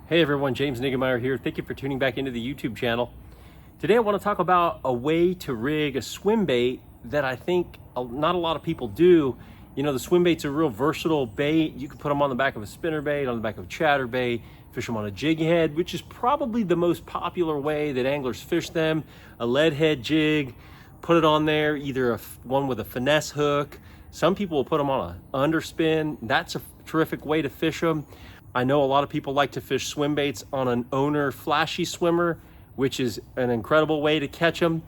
Hey everyone, James Niggemeyer here. Thank you for tuning back into the YouTube channel. Today I want to talk about a way to rig a swim bait that I think not a lot of people do. You know, the swim bait's a real versatile bait. You can put them on the back of a spinner bait, on the back of a chatter bait, fish them on a jig head, which is probably the most popular way that anglers fish them. A lead head jig, put it on there, either one with a finesse hook. Some people will put them on an underspin. That's a terrific way to fish them. I know a lot of people like to fish swim baits on an owner flashy swimmer, which is an incredible way to catch them.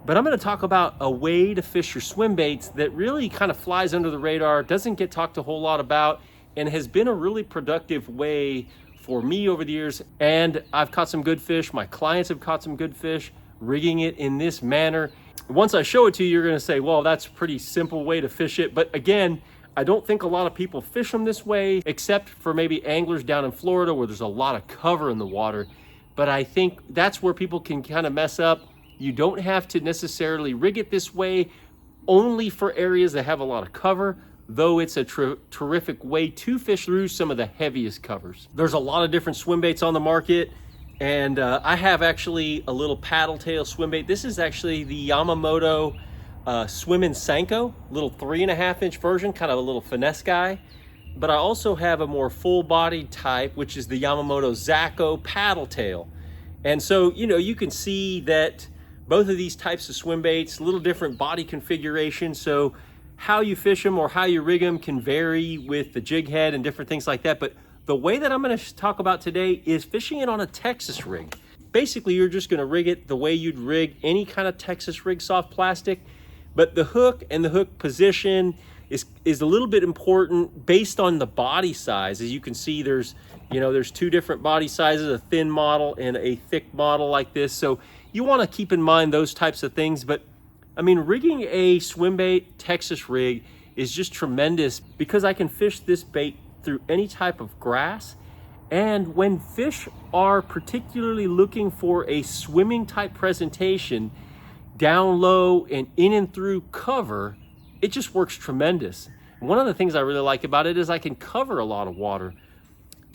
But I'm going to talk about a way to fish your swim baits that really kind of flies under the radar, doesn't get talked a whole lot about, and has been a really productive way for me over the years. And I've caught some good fish. My clients have caught some good fish rigging it in this manner. Once I show it to you, you're going to say, well, that's a pretty simple way to fish it. But again, I don't think a lot of people fish them this way, except for maybe anglers down in Florida where there's a lot of cover in the water. But I think that's where people can kind of mess up. You don't have to necessarily rig it this way only for areas that have a lot of cover, though it's a terrific way to fish through some of the heaviest covers. There's a lot of different swim baits on the market, and I have actually a little paddle tail swim bait. This is actually the Yamamoto Swimmin' Senko, little 3.5 inch version, kind of a little finesse guy. But I also have a more full bodied type, which is the Yamamoto Zaco paddle tail. And so, you know, you can see that both of these types of swim baits, a little different body configuration. So how you fish them or how you rig them can vary with the jig head and different things like that. But the way that I'm going to talk about today is fishing it on a Texas rig. Basically, you're just going to rig it the way you'd rig any kind of Texas rig soft plastic. But the hook and the hook position is a little bit important based on the body size. As you can see, there's two different body sizes, a thin model and a thick model like this. So you want to keep in mind those types of things. But I mean, rigging a swim bait Texas rig is just tremendous because I can fish this bait through any type of grass. And when fish are particularly looking for a swimming type presentation, down low and in and through cover, it just works tremendous. One of the things I really like about it is I can cover a lot of water.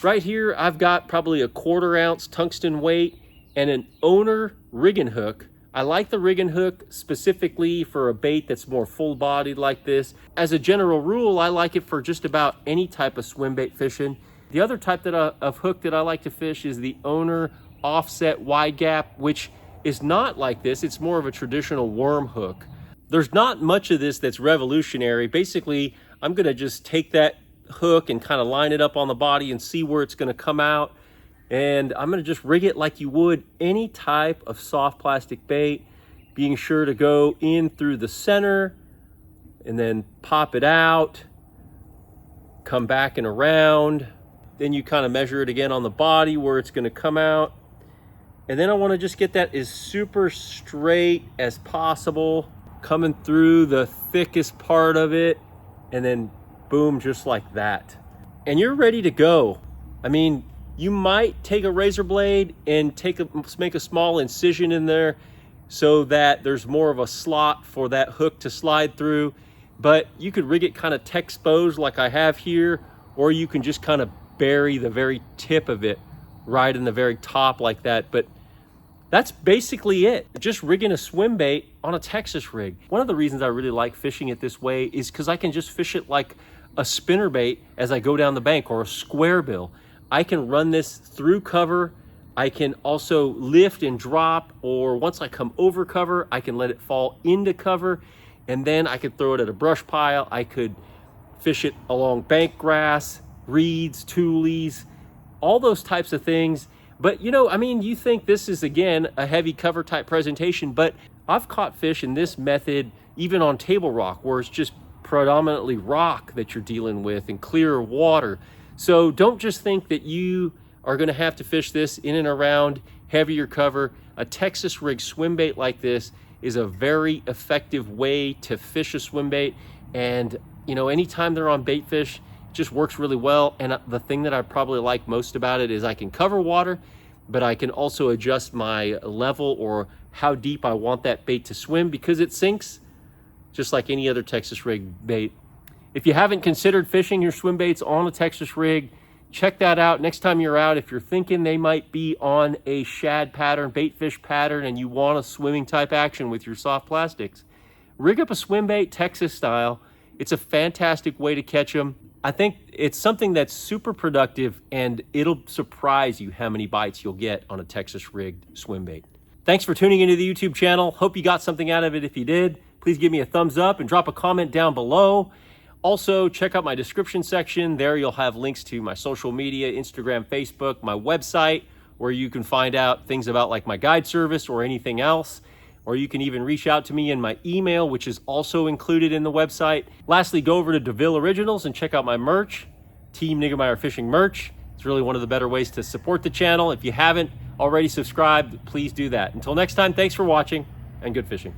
Right here, I've got probably a 1/4 ounce tungsten weight and an owner rigging hook. I like the rigging hook specifically for a bait that's more full bodied like this. As a general rule, I like it for just about any type of swim bait fishing. The other type of hook that I like to fish is the owner offset wide gap, which is not like this. It's more of a traditional worm hook. There's not much of this that's revolutionary. Basically, I'm gonna just take that hook and kind of line it up on the body and see where it's gonna come out. And I'm gonna just rig it like you would any type of soft plastic bait, being sure to go in through the center and then pop it out, come back and around. Then you kind of measure it again on the body where it's gonna come out. And then I want to just get that as super straight as possible, coming through the thickest part of it, and then boom, just like that. And you're ready to go. I mean, you might take a razor blade and make a small incision in there so that there's more of a slot for that hook to slide through. But you could rig it kind of exposed like I have here, or you can just kind of bury the very tip of it right in the very top like that. But that's basically it. Just rigging a swim bait on a Texas rig. One of the reasons I really like fishing it this way is because I can just fish it like a spinner bait as I go down the bank, or a square bill. I can run this through cover. I can also lift and drop, or once I come over cover, I can let it fall into cover, and then I could throw it at a brush pile. I could fish it along bank grass, reeds, tules, all those types of things. But you know, I mean, you think this is, again, a heavy cover type presentation, but I've caught fish in this method even on table rock, where it's just predominantly rock that you're dealing with and clear water. So don't just think that you are going to have to fish this in and around heavier cover. A Texas rig swim bait like this is a very effective way to fish a swim bait. And you know, anytime they're on bait fish, just works really well. And the thing that I probably like most about it is I can cover water, but I can also adjust my level or how deep I want that bait to swim, because it sinks just like any other Texas rig bait. If you haven't considered fishing your swim baits on a Texas rig, Check that out next time you're out. If you're thinking they might be on a shad pattern, bait fish pattern, and you want a swimming type action with your soft plastics, rig up a swim bait Texas style. It's a fantastic way to catch them. I think it's something that's super productive, and it'll surprise you how many bites you'll get on a Texas rigged swim bait. Thanks for tuning into the YouTube channel. Hope you got something out of it. If you did, please give me a thumbs up and drop a comment down below. Also, check out my description section. There you'll have links to my social media, Instagram, Facebook, my website, where you can find out things about like my guide service or anything else. Or you can even reach out to me in my email, which is also included in the website. Lastly, go over to DeVille Originals and check out my merch, Team Niggemeyer Fishing merch. It's really one of the better ways to support the channel. If you haven't already subscribed, please do that. Until next time, thanks for watching and good fishing.